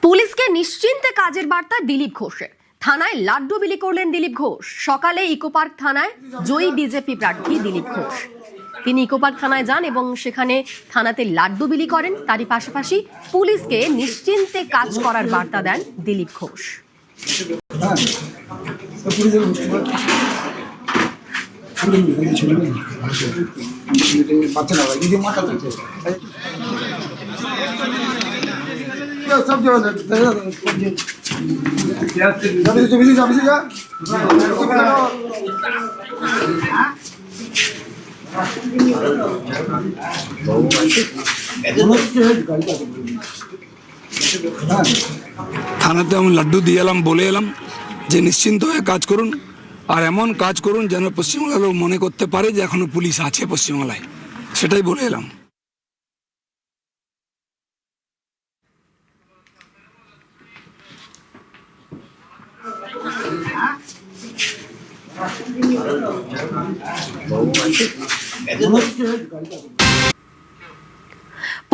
পুলিশকে নিশ্চিন্তে কাজের বার্তা দিলীপ ঘোষের। থানায় লাড্ডু বিলি করলেন দিলীপ ঘোষ। সকালে ইকোপার্ক থানায় জয়ী বিজেপি প্রার্থী দিলীপ ঘোষ। তিনি ইকোপার্ক থানায় যান এবং সেখানে থানাতে লাড্ডু বিলি করেন। তারই পাশাপাশি পুলিশকে নিশ্চিন্তে কাজ করার বার্তা দেন দিলীপ ঘোষ। सब जो থানাতে আমি লাড্ডু দিয়ে এলাম, বলে এলাম যে নিশ্চিন্ত হয়ে কাজ করুন, আর এমন কাজ করুন যেন পশ্চিমবাংলার লোক মনে করতে পারে যে এখনো পুলিশ আছে পশ্চিমবাংলায়, সেটাই বলে এলাম।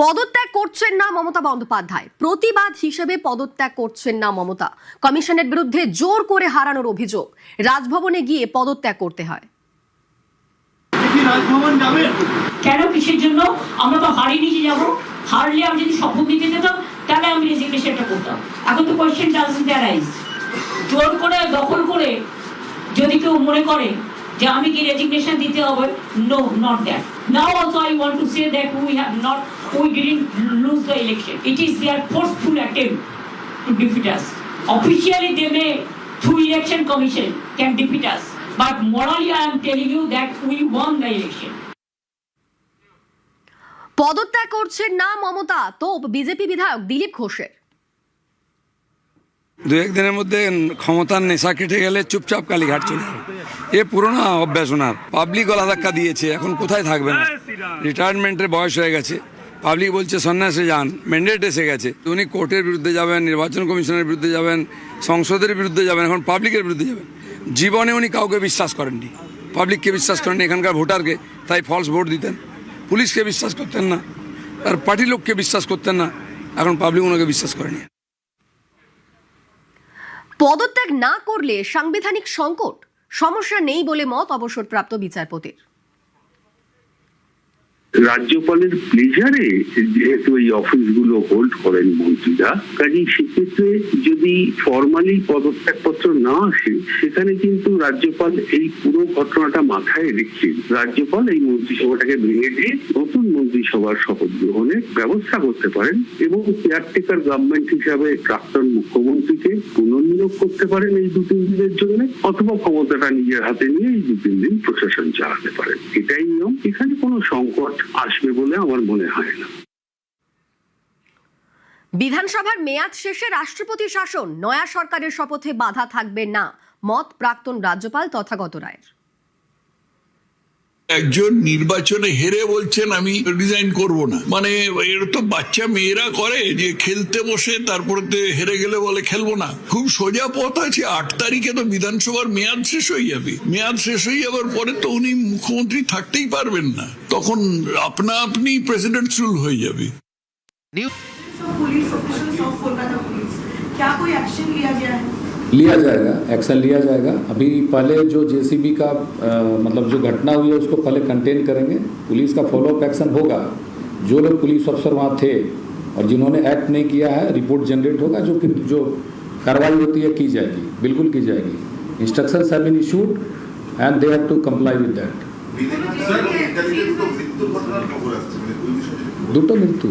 পদত্যাগ করছেন না মমতা বন্দ্যোপাধ্যায়। প্রতিবাদ হিসেবে পদত্যাগ করছেন না মমতা। কমিশনের বিরুদ্ধে জোর করে হারানোর অভিযোগ। রাজভবনে গিয়ে পদত্যাগ করতে হয়। কেন, কিসের জন্য? আমরা তো হারিয়ে নিয়ে যাবো। হারলে আমি যদি শপথ নিতে যেতাম তাহলে আমি রেজিগনেশনটা করতাম। এখন তো কোয়েশ্চেন ডাজন্ট অ্যারাইজ। জোর করে দখল করে যদি কেউ মনে করে যে আমি কি রেজিগনেশন দিতে হবে, no, not that. Now also I want to say that we didn't lose the election. It is their forceful attempt to defeat us. Officially they may, through election commission, can defeat us. But morally I am telling you that we won the election. পদত্যাগ করছেন না মমতা তো BJP বিধায়ক দিলীপ ঘোষের। দু একদিনের মধ্যে ক্ষমতার নেশা কেটে গেলে চুপচাপ কালীঘাট চলে যাবে। এ পুরোনো অভ্যাস ওনার। পাবলিক গলা ধাক্কা দিয়েছে, এখন কোথায় থাকবে না। রিটায়ারমেন্টের বয়স হয়ে গেছে, পাবলিক বলছে সন্ন্যাসে যান, ম্যান্ডেট এসে গেছে। উনি কোর্টের বিরুদ্ধে যাবেন, নির্বাচন কমিশনের বিরুদ্ধে যাবেন, সংসদের বিরুদ্ধে যাবেন, এখন পাবলিকের বিরুদ্ধে যাবেন। জীবনে উনি কাউকে বিশ্বাস করেননি, পাবলিককে বিশ্বাস করেননি, এখানকার ভোটারকে, তাই ফলস ভোট দিতেন। পুলিশকে বিশ্বাস করতেন না, আর পার্টির লোককে বিশ্বাস করতেন না, এখন পাবলিক ওনাকে বিশ্বাস করেনি। পদত্যাগ না করলে সাংবিধানিক সংকট, সমস্যা নেই বলে মত অবসরপ্রাপ্ত বিচারপতির। রাজ্যপালের প্লেজারে যেহেতু এই অফিসগুলো হোল্ড করেন মন্ত্রীরা, কাজেই সেক্ষেত্রে যদি ফর্মালি পদত্যাগপত্র না আসে, সেখানে কিন্তু রাজ্যপাল এই পুরো ঘটনাটা মাথায় রেখে রাজ্যপাল এই মন্ত্রিসভাটাকে ভেঙে দিয়ে নতুন মন্ত্রিসভার শপথ গ্রহণের ব্যবস্থা করতে পারেন এবং কেয়ারটেকার গভর্নমেন্ট হিসাবে প্রাক্তন মুখ্যমন্ত্রীকে পুনর্নিয়োগ করতে পারেন এই 2-3 দিনের জন্য, অথবা ক্ষমতাটা নিজের হাতে নিয়ে এই 2-3 দিন প্রশাসন চালাতে পারেন। এটাই নিয়ম। এখানে কোনো সংকট আসবে বলে আমার মনে হয় না। বিধানসভার মেয়াদ শেষে রাষ্ট্রপতি শাসন, নয়া সরকারের শপথে বাধা থাকবে না, মত প্রাক্তন রাজ্যপাল তথাগত রায়ের। একজন নির্বাচনে হেরে বলছেন আমি রিজাইন করব না, মানে এর তো বাচ্চা মেয়েরা করে যে খেলতে বসে তারপরে হেরে গেলে বলে খেলবো না। খুব সোজা পথ আছে, 8 তারিখে তো বিধানসভার মেয়াদ শেষ হয়ে যাবে। মেয়াদ শেষ হয়ে যাবার পরে তো উনি মুখ্যমন্ত্রী থাকতেই পারবেন না, তখন আপনা আপনি প্রেসিডেন্ট রুল হয়ে যাবে। लिया जाएगा, एक्शन लिया जाएगा। अभी पहले जो जेसीबी का मतलब जो घटना हुई है उसको पहले कंटेन करेंगे, पुलिस का फॉलोअप एक्शन होगा। जो लोग पुलिस अफसर वहाँ थे और जिन्होंने एक्ट नहीं किया है, रिपोर्ट जनरेट होगा, जो कार्रवाई होती है की जाएगी, बिल्कुल की जाएगी। Instructions have been issued and they have to comply with that. দুটো মৃত্যু,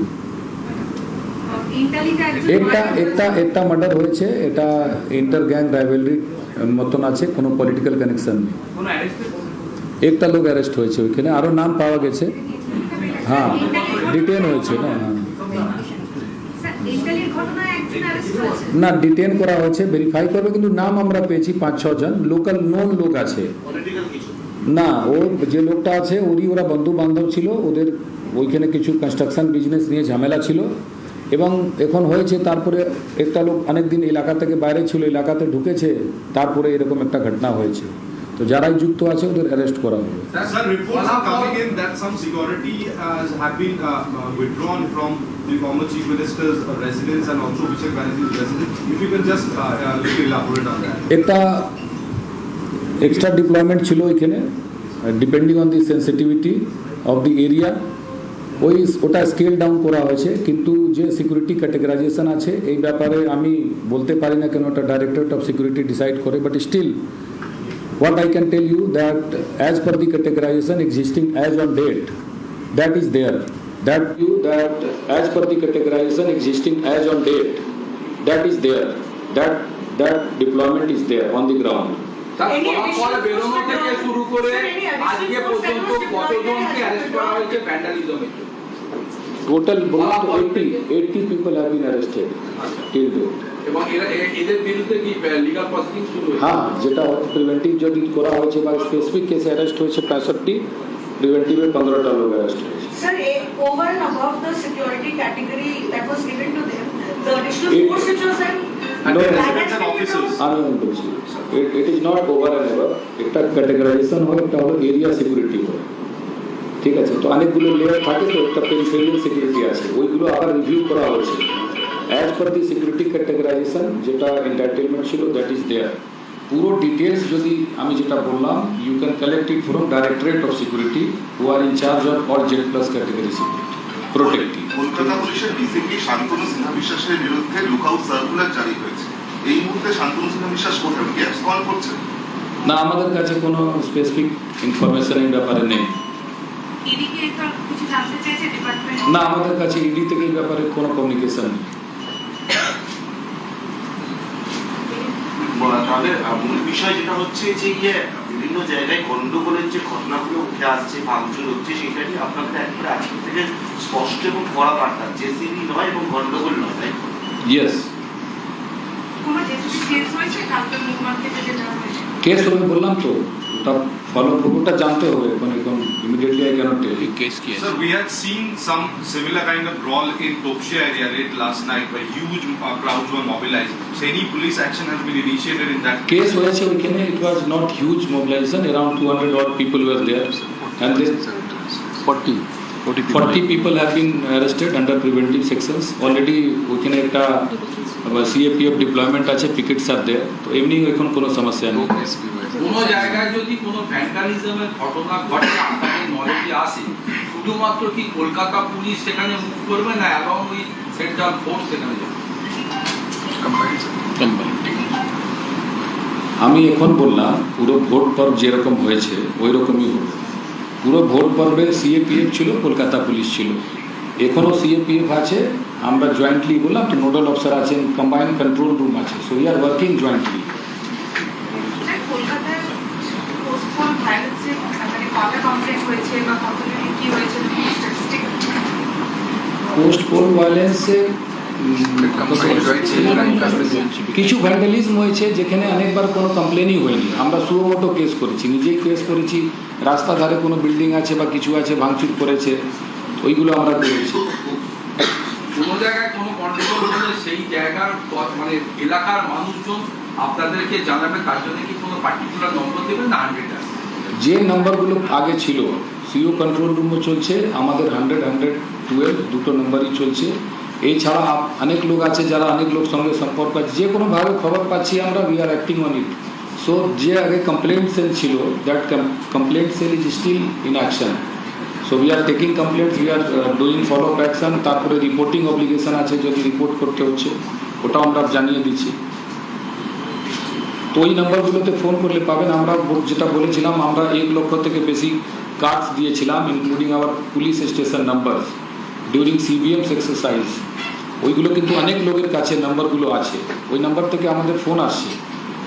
একটা মার্ডার হয়েছে, এটা ইন্টার গ্যাং রাইভেলরি মতন আছে, কোনো পলিটিক্যাল কানেকশন নেই। একটা লোক অ্যারেস্ট হয়েছে ওইখানে, আরও নাম পাওয়া গেছে। হ্যাঁ, ডিটেন হয়েছে না, না ডিটেন করা হয়েছে, ভেরিফাই করবে, কিন্তু নাম আমরা পেয়েছি 5-6 জন লোকাল নোন লোক আছে। না, ও যে লোকটা আছে ওরা বন্ধু বান্ধব ছিল, ওদের ওইখানে কিছু কনস্ট্রাকশন বিজনেস নিয়ে ঝামেলা ছিল এবং এখন হয়েছে। তারপরে একটা লোক অনেকদিন এলাকা থেকে বাইরে ছিল, এলাকাতে ঢুকেছে, তারপরে এরকম একটা ঘটনা হয়েছে। তো যারাই যুক্ত আছে ওদের অ্যারেস্ট করা হবে। Sir, reports are coming in that some security have been withdrawn from the former chief minister's residence and also Abhishek Banerjee's residence. If you can just little elaborate on that. একটা extra deployment ছিল এখানে, depending on the sensitivity of the area, ওটা scale down করা হয়েছে। কিন্তু যে security ক্যাটেগরাইজেশন আছে এই ব্যাপারে আমি বলতে পারি না, কেন ওটা ডাইরেক্টরেট অফ সিকিউরিটি ডিসাইড করে। But still what I can tell you that as per the categorization existing as on date, that is there. That as per the categorization existing as on date, that is there. That deployment is there on the ground. ফলাফল বেরোনো থেকে শুরু করে আজকে পর্যন্ত কতজনকে arrest করা হয়েছে ভ্যান্ডালিজমের জন্য? Total about 80 people have been arrested till date. এবং এদের বিরুদ্ধে কি লিগাল প্রসিডিং শুরু হয়েছে? হ্যাঁ, যেটা প্রিভেন্টিভ যদি করা হয়েছে বা স্পেসিফিক কেসে অ্যারেস্ট হয়েছে 65, প্রিভেন্টিভে 15টা লোক অ্যারেস্ট হয়েছে। Sir, over and above the security category that was given to them, the additional force which was there, No, residents and officers. আমি বলছি it is not over and above. একটা ক্যাটেগরাইজেশন হয়, একটা হলো এরিয়া সিকিউরিটি হয়, ঠিক আছে? তো অনেকগুলো লেয়ার থাকে, তো একটা পেরিফেরিয়াল সিকিউরিটি আছে, ওইগুলো আবার রিভিউ করা হয়েছে অ্যাজ পার দি সিকিউরিটি ক্যাটেগরাইজেশন। যেটা এন্টারটেনমেন্ট ছিল দ্যাট ইজ দেয়ার। পুরো ডিটেলস যদি আমি যেটা বললাম, you can collect it from directorate of security who are in charge of all Z plus category security protecting. Kolkata পুলিশের ডিসিপি শান্তনু সিনহা বিশ্বাসের বিরুদ্ধে লুকআউট সার্কুলার জারি হয়েছে। এই মুহূর্তে শান্তনু সিনহা বিশ্বাস কোথায়, কি অ্যাবসকন্ড করছে? না, আমাদের কাছে কোনো স্পেসিফিক ইনফরমেশন এই ব্যাপারে নেই। না, আমাদের কাছে ইডি থেকে এই ব্যাপারে কোনো কমিউনিকেশন নেই। তাহলে মূল বিষয় যেটা হচ্ছে যে বিভিন্ন জায়গায় গন্ডগোলের যে ঘটনাগুলো উঠে আসছে, ভাঙচুর হচ্ছে, সেটা নিয়ে আপনাদের একবারে আজকে থেকে স্পষ্ট এবং কড়া বার্তা, জেসিবি নয় এবং গন্ডগোল নয়, তাই? ইয়েস, কেস হবে বললাম তো, ওটা ফলো ওটা জানতে হবে, এখন immediately I can't tell you case কি। Sir, we had seen some similar kind of brawl in Topshia area late last night where huge crowds were mobilized. So any police action has been initiated in that case হয়েছে ওইখানে, it was not huge mobilization, around 200 odd people were there and then 40 people have been arrested under preventive sections already। ওইখানে একটা CAPF deployment আছে, পিকেটস আর দেয়ার, তো এমনি এখন কোনো সমস্যা নেই। কোনো জায়গায় যদি কোনো ভ্যান্ডালিজমের ঘটনা ঘটে, আপনাদের নলেজে আসে, শুধুমাত্র কি কলকাতা পুলিশ সেখানে মুভ করবে না এবং ওই সেন্ট্রাল ফোর্স সেখানে যাবে? আমি এখন বললাম পুরো ভোট পর্ব যেরকম হয়েছে ওই রকমই হবে। পুরো ভোট পর্বে সিএপিএফ ছিল, কলকাতা পুলিশ ছিল, এখনও সিএপিএফ আছে। আমরা জয়েন্টলি বললাম তো, নোডাল অফিসার আছেন, কম্বাইন্ড কন্ট্রোল রুম আছে, so we are working jointly. Post poll ভায়োলেন্সে কিছু ভ্যান্ডালিজম হয়েছে যেখানে অনেকবার কোনো কমপ্লেনই হয়নি। আমরা সুমোটো কেস করেছি, নিজেই কেস করেছি, রাস্তা ধারে কোনো বিল্ডিং আছে বা কিছু আছে ভাঙচুর করেছে, ওইগুলো আমরা করেছি। কোনো জায়গায় কোনো গন্ডগোল হলে সেই জায়গার মানে এলাকার মানুষজন আপনাদেরকে জানাবে, তার জন্য কি কোনো পার্টিকুলার নম্বর দেবেন না 100? যে নাম্বারগুলো আগে ছিল, সিও কন্ট্রোল রুমও চলছে, আমাদের 100, 112 দুটো নাম্বারই চলছে। এছাড়া অনেক লোক আছে যারা অনেক লোক সঙ্গে সম্পর্ক আছে, যে কোনোভাবে খবর পাচ্ছি আমরা, we are acting on it. So যে আগে কমপ্লেন্ট সেল ছিল, that complaint cell is still in action. So we are taking complaints, we are doing follow up action. তারপরে রিপোর্টিং অব্লিগেশন আছে, যদি রিপোর্ট করতে হচ্ছে ওটাও আমরা জানিয়ে দিচ্ছি। তো ওই নাম্বারগুলোতে ফোন করলে পাবেন। আমরা যেটা বলেছিলাম, আমরা 1 লক্ষ থেকে বেশি কার্ডস দিয়েছিলাম, including our police station number during CBMs exercise. ওইগুলো কিন্তু অনেক লোকের কাছে নাম্বারগুলো আছে, ওই নাম্বার থেকে আমাদের ফোন আসছে।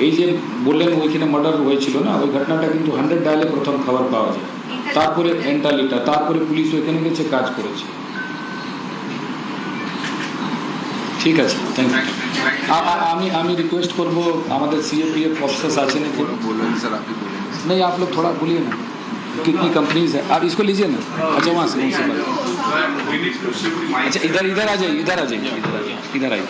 এই যে বললেন ওইখানে মার্ডার হয়েছিল না, ওই ঘটনাটা কিন্তু 100 ডায়ালে প্রথম খবর পাওয়া যায়, তারপরে এন্টালিটা, তারপরে পুলিশ ওইখানে গেছে, কাজ করেছে। ঠিক আছে, থ্যাংক ইউ। আমি रिक्वेस्ट করব আমাদের सीएपीएफ ऑफिसर्स আছেন এখানে, सर आप ही नहीं आप लोग थोड़ा बोलिए ना, कितनी कंपनीज है, आप इसको लीजिए ना। अच्छा वहाँ से उनसे बात, अच्छा इधर आ जाइए, इधर आ जाइए, इधर आइए।